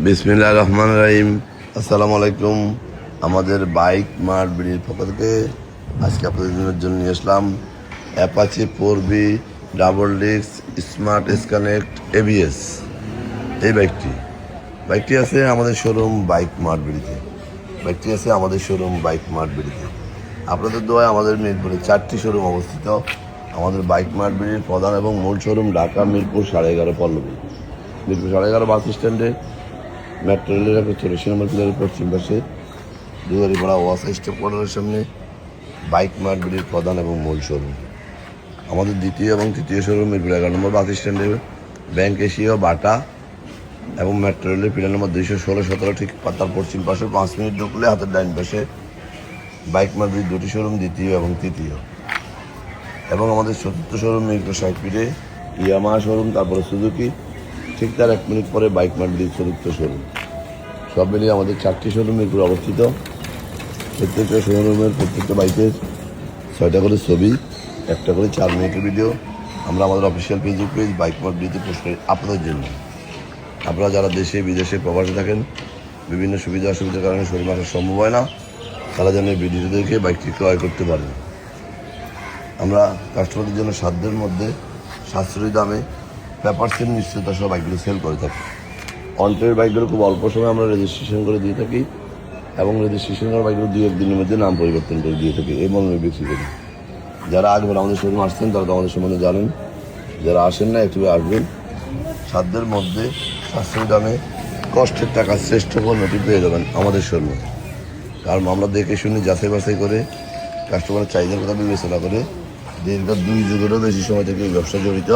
বিসমিল্লাহির রহমানির রহিম। আসসালামু আলাইকুম। আমাদের বাইক মার্ট বিডির পক্ষ থেকে আজকে আপনাদের জন্য নিয়ে আসলাম অ্যাপাচি 4বি double disc smart connect ABS. এই বাইকটি আছে আমাদের শোরুম বাইক মার্ট বিডিতে। আপনাদের দোয়ায় আমাদের মিরপুরে 4টি শোরুম অবস্থিত। আমাদের বাইক মার্ট বিডির প্রধান এবং মূল শোরুম ঢাকা মিরপুর 11.5 পল্লবী। মিরপুর 11.5 বাস স্ট্যান্ডে মেট্রো রেলের 84 নম্বর পিলারের পশ্চিম পাশে দুয়ারিপাড়া ওয়াসা স্টপ কোয়ার্টারের সামনে বাইক মার্ট বিডির প্রধান এবং মূল শোরুম। আমাদের দ্বিতীয় এবং তৃতীয় শোরুম মিরপুর 11 নম্বর বাস স্ট্যান্ডে ব্যাংক এশিয়া বাটা এবং মেট্রো রেলের পিলার নম্বর 216-17 ঠিক তার পশ্চিম পাশে 5 মিনিট ঢুকলে হাতের ডাইন পাশে বাইক মার্ট বিডির দুটি শোরুম, দ্বিতীয় এবং তৃতীয়। এবং আমাদের চতুর্থ শোরুম মিরপুর 60 ফিটে ইয়ামাহা শোরুম, তারপরে সুজুকি, ঠিক তার 1 মিনিট পরে বাইক মার্ট বিডির চতুর্থ শোরুম। সব মিলিয়ে আমাদের 4টি শোরুম মিরপুরে অবস্থিত। প্রত্যেকটা শোরুমের প্রত্যেকটা বাইকের 6টা করে ছবি, 1টা করে 4 মিনিটের ভিডিও আমরা আমাদের অফিসিয়াল পেজ বাইক মার্ট বিডিতে পোস্ট করি আপনাদের জন্য। আপনারা যারা দেশে বিদেশে প্রবাসে থাকেন, বিভিন্ন সুবিধা অসুবিধার কারণে শোরুমে আসা সম্ভব হয় না, তারা যেন এই ভিডিওটি দেখে বাইকটি ক্রয় করতে পারেন। আমরা কাস্টমারদের জন্য সাধ্যের মধ্যে সাশ্রয়ী দামে পেপারসের নিশ্চয়তা সহ বাইকগুলো সেল করে থাকি। অন্টের বাইকগুলো খুব অল্প সময় আমরা রেজিস্ট্রেশন করে দিয়ে থাকি এবং রেজিস্ট্রেশন করা বাইকগুলো 2-1 দিনের মধ্যে নাম পরিবর্তন করে দিয়ে থাকি, এই মর্মে বিক্রি করি। যারা আগেবার আমাদের শোরুম আসছেন তারা তো আমাদের সম্বন্ধে জানেন, যারা আসেন না একটু আসবেন। সাধ্যের মধ্যে সাশ্রয়ী দামে কষ্টের টাকা শ্রেষ্ঠ পণ্যটি পেয়ে যাবেন আমাদের শোরুমে। কারণ আমরা দেখে শুনে যাচাই বাছাই করে কাস্টমারের চাহিদার কথা বিবেচনা করে দীর্ঘ 2 যুগেরও বেশি সময় থেকে এই ব্যবসা জড়িত।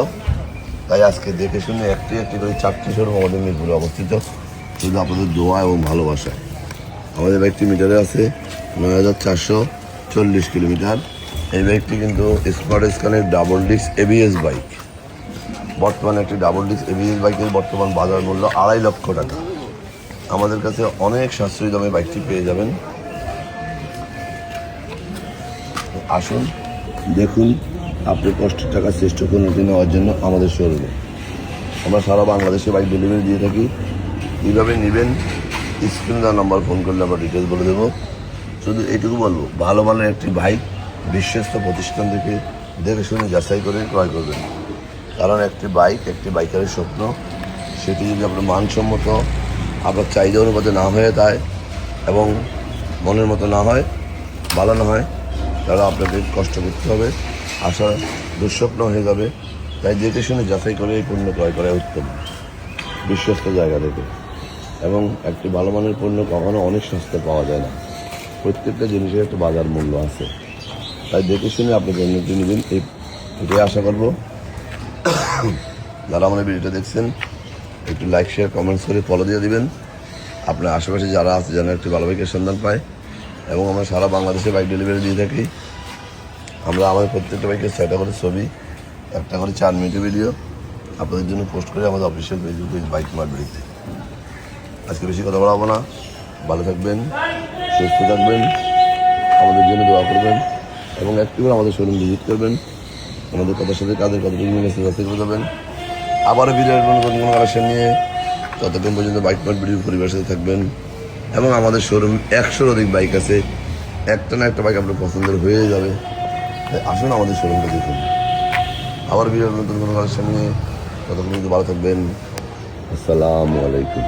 তাই আজকে দেখে শুনে একটি করে 4টি শোরুম আমাদের মিরপুরে অবস্থিত, শুধু আপনাদের দোয়া এবং ভালোবাসা। আমাদের বাইকটি মিটারে আছে 9440 কিলোমিটার। এই বাইকটি কিন্তু smart connect double disc ABS bike. বর্তমানে একটি ডাবল ডিস্ক এবিএস বাইকের বর্তমান বাজার মূল্য 2.5 লক্ষ টাকা। আমাদের কাছে অনেক সাশ্রয়ী দামে বাইকটি পেয়ে যাবেন। আসুন দেখুন, আপনি কষ্টের টাকা শ্রেষ্ঠ পণ্যটি নেওয়ার জন্য আমাদের শোরুমে। আমরা সারা বাংলাদেশে বাইক ডেলিভারি দিয়ে থাকি। কীভাবে নেবেন স্ক্রিনে দেওয়া নাম্বার ফোন করলে আমরা ডিটেলস বলে দেবো। শুধু এইটুকু বলবো, ভালো মানের একটি বাইক বিশ্বস্ত প্রতিষ্ঠান থেকে দেখে শুনে যাচাই করে ক্রয় করবেন। কারণ একটি বাইক একটি বাইকারের স্বপ্ন, সেটি যদি আপনার মানসম্মত আপনার চাহিদা অনুপাতে না হয়ে যায় এবং মনের মতো না হয়, ভালো না হয়, তাহলে আপনাকে কষ্ট করতে হবে, আশা দুঃস্বপ্ন হয়ে যাবে। তাই দেখে শুনে যাচাই করে এই পণ্য ক্রয় করা উত্তম, বিশ্বস্ত জায়গা থেকে। এবং একটি ভালো মানের পণ্য কখনো অনেক সস্তা পাওয়া যায় না, প্রত্যেকটা জিনিসের একটা বাজার মূল্য আছে। তাই দেখে শুনে আপনি পণ্যটি নেবেন, এটাই আশা করব। যারা আমাদের ভিডিওটা দেখছেন একটু লাইক শেয়ার কমেন্টস করে ফলো দিয়ে দিবেন। আপনার আশেপাশে যারা আছে যেন একটি ভালো বাইকের সন্ধান পায়। এবং আমরা সারা বাংলাদেশে বাইক ডেলিভারি দিয়ে থাকি। আমরা আমাদের প্রত্যেকটা বাইকের 6টা করে ছবি, 1টা করে 4 মিনিটের ভিডিও আপনাদের জন্য পোস্ট করে আমাদের অফিসিয়াল পেজ বাইক মার্ট বিডিতে। আজকে বেশি কথা বলাবো না, ভালো থাকবেন, সুস্থ থাকবেন, আমাদের জন্য দোয়া করবেন এবং একটু করে আমাদের শোরুম ভিজিট করবেন। আমাদের কথার সাথে কাদের কতটুকু মেসেজ আছে করে যাবেন। আবারও ভিডিওর কোনো কালেকশন নিয়ে, ততক্ষণ পর্যন্ত বাইক মার্ট বিডির পরিবারের সাথে থাকবেন। এবং আমাদের শোরুম 100-র অধিক বাইক আছে, একটা না একটা বাইক আপনার পছন্দের হয়ে যাবে। তাই আসুন আমাদের শোরুমটা দেখুন। আবার ভিডিওর নতুন কোনো কালেকশন নিয়ে, ততক্ষণ পর্যন্ত ভালো থাকবেন। আসসালামু আলাইকুম।